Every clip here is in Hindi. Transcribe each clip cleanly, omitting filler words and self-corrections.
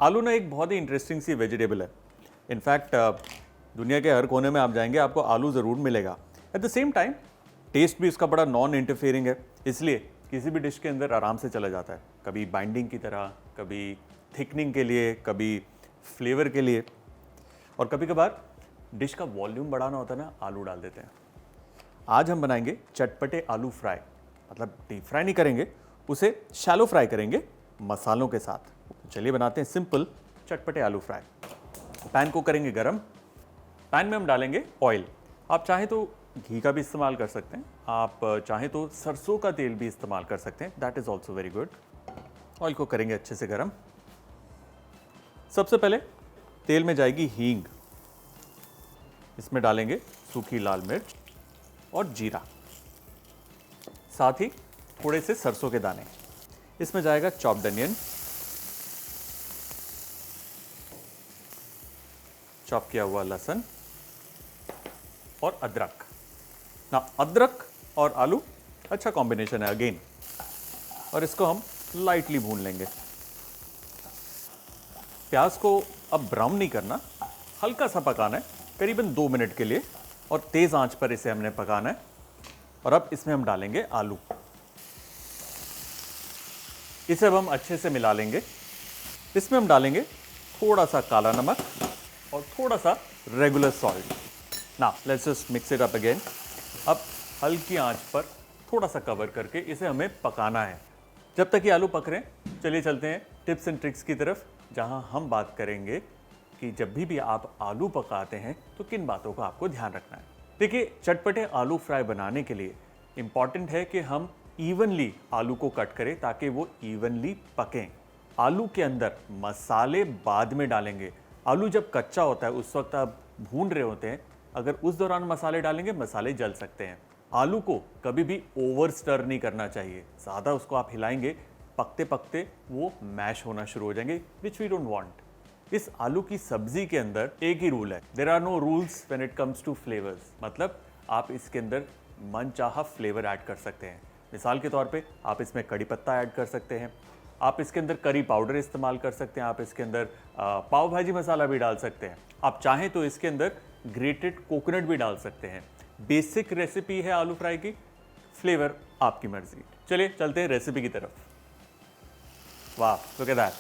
आलू ना एक बहुत ही इंटरेस्टिंग सी वेजिटेबल है। इनफैक्ट दुनिया के हर कोने में आप जाएंगे आपको आलू ज़रूर मिलेगा। At the same time taste भी उसका बड़ा नॉन इंटरफेयरिंग है, इसलिए किसी भी डिश के अंदर आराम से चला जाता है। कभी बाइंडिंग की तरह, कभी थिकनिंग के लिए, कभी फ्लेवर के लिए, और कभी कभार डिश का वॉल्यूम बढ़ाना होता है ना, आलू डाल देते हैं। आज हम बनाएंगे चटपटे आलू फ्राई। मतलब डीप फ्राई नहीं करेंगे, उसे शैलो फ्राई करेंगे मसालों के साथ। तो चलिए बनाते हैं सिंपल चटपटे आलू फ्राई। पैन को करेंगे गरम। पैन में हम डालेंगे ऑयल। आप चाहें तो घी का भी इस्तेमाल कर सकते हैं, आप चाहें तो सरसों का तेल भी इस्तेमाल कर सकते हैं, that is also very good. Oil को करेंगे अच्छे से गरम। सबसे पहले तेल में जाएगी हींग, इसमें डालेंगे सूखी लाल मिर्च और जीरा, साथ ही थोड़े से सरसों के दाने। इसमें जाएगा चॉप्ड अनियन, चॉप किया हुआ लहसुन और अदरक। ना अदरक और आलू अच्छा कॉम्बिनेशन है अगेन, और इसको हम लाइटली भून लेंगे। प्याज को अब ब्राउन नहीं करना, हल्का सा पकाना है, करीबन 2 मिनट के लिए, और तेज आंच पर इसे हमने पकाना है। और अब इसमें हम डालेंगे आलू। इसे अब हम अच्छे से मिला लेंगे। इसमें हम डालेंगे थोड़ा सा काला नमक और थोड़ा सा regular salt. Now let's just mix it up again. अब हल्की आंच पर थोड़ा सा कवर करके इसे हमें पकाना है जब तक कि आलू पक रहे हैं। चलिए चलते हैं टिप्स एंड ट्रिक्स की तरफ, जहां हम बात करेंगे कि जब भी आप आलू पकाते हैं तो किन बातों का आपको ध्यान रखना है। देखिए, चटपटे आलू फ्राई बनाने के लिए इंपॉर्टेंट है कि हम इवनली आलू को कट करें ताकि वो इवनली पकें। आलू के अंदर मसाले बाद में डालेंगे। आलू जब कच्चा होता है उस वक्त आप भून रहे होते हैं, अगर उस दौरान मसाले डालेंगे मसाले जल सकते हैं। आलू को कभी भी ओवर स्टर नहीं करना चाहिए। ज़्यादा उसको आप हिलाएंगे, पकते पकते वो मैश होना शुरू हो जाएंगे, विच वी डोंट वांट। इस आलू की सब्जी के अंदर एक ही रूल है, there are no rules when it comes to flavours. मतलब आप इसके अंदर मनचाहा फ्लेवर ऐड कर सकते हैं। मिसाल के तौर पे आप इसमें कड़ी पत्ता ऐड कर सकते हैं, आप इसके अंदर करी पाउडर इस्तेमाल कर सकते हैं, आप इसके अंदर पाव भाजी मसाला भी डाल सकते हैं, आप चाहें तो इसके अंदर ग्रेटेड कोकोनट भी डाल सकते हैं। बेसिक रेसिपी है आलू फ्राई की, फ्लेवर आपकी मर्जी। चलिए चलते हैं रेसिपी की तरफ। वाह, लुक एट दैट,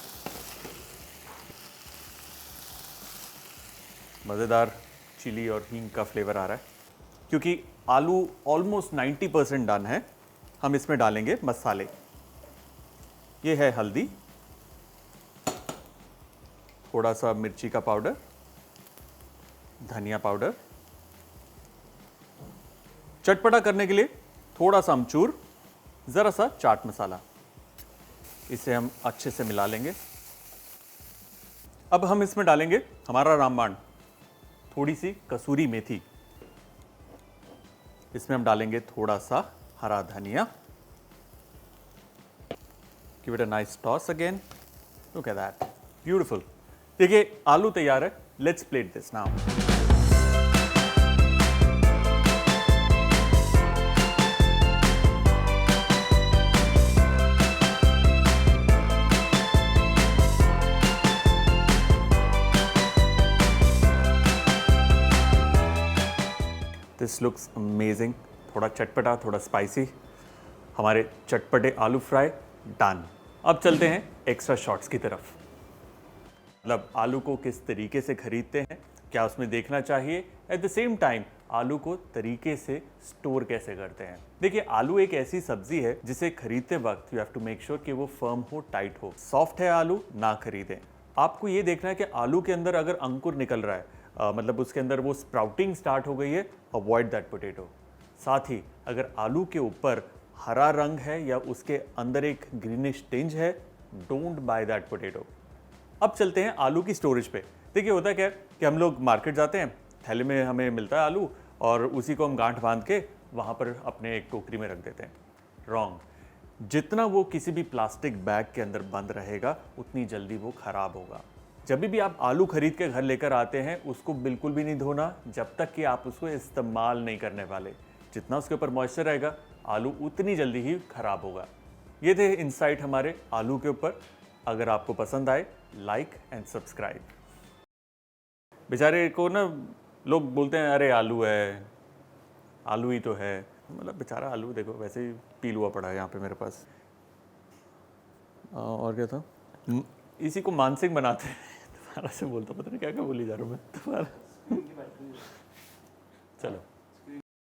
मज़ेदार चिली और हींग का फ्लेवर आ रहा है। क्योंकि आलू ऑलमोस्ट 90% डन है, हम इसमें डालेंगे मसाले। ये है हल्दी, थोड़ा सा मिर्ची का पाउडर, धनिया पाउडर, चटपटा करने के लिए थोड़ा सा अमचूर, जरा सा चाट मसाला। इसे हम अच्छे से मिला लेंगे। अब हम इसमें डालेंगे हमारा रामबाण, थोड़ी सी कसूरी मेथी। इसमें हम डालेंगे थोड़ा सा हरा धनिया। Give it a nice toss again. Look at that, beautiful. देखिए आलू तैयार है, let's plate this now. This looks amazing. थोड़ा चटपटा, थोड़ा स्पाइसी। हमारे चटपटे आलू फ्राई डन। अब चलते हैं एक्स्ट्रा शॉट्स की तरफ। मतलब आलू को किस तरीके से खरीदते हैं, क्या उसमें देखना चाहिए, एट द सेम टाइम आलू को तरीके से स्टोर कैसे करते हैं। देखिए, आलू एक ऐसी सब्जी है जिसे खरीदते वक्त you have to make sure कि वो फर्म हो, टाइट हो। सॉफ्ट है आलू, ना खरीदें। आपको ये देखना है कि आलू के अंदर अगर अंकुर निकल रहा है, मतलब उसके अंदर वो स्प्राउटिंग स्टार्ट हो गई है, अवॉइड दैट पोटैटो। साथ ही अगर आलू के ऊपर हरा रंग है या उसके अंदर एक ग्रीनिश टिंज है, डोंट बाय दैट पोटैटो। अब चलते हैं आलू की स्टोरेज पे। देखिए, होता क्या है कि हम लोग मार्केट जाते हैं, थैले में हमें मिलता है आलू, और उसी को हम गांठ बांध के वहाँ पर अपने एक टोकरी में रख देते हैं। रॉन्ग। जितना वो किसी भी प्लास्टिक बैग के अंदर बंद रहेगा उतनी जल्दी वो खराब होगा। जब भी आप आलू खरीद के घर लेकर आते हैं उसको बिल्कुल भी नहीं धोना जब तक कि आप उसको इस्तेमाल नहीं करने वाले। जितना उसके ऊपर मॉइस्चर रहेगा आलू उतनी जल्दी ही खराब होगा। ये थे इंसाइट हमारे आलू के ऊपर। अगर आपको पसंद आए लाइक एंड सब्सक्राइब। बेचारे को ना लोग बोलते हैं अरे आलू है, आलू ही तो है, मतलब बेचारा आलू देखो वैसे ही पील हुआ पड़ा है यहाँ पे मेरे पास। और क्या था, इसी को मानसिक बनाते हैं। दोबारा से बोलता, पता नहीं क्या क्या बोली जा रहा हूँ मैं दोबारा। चलो।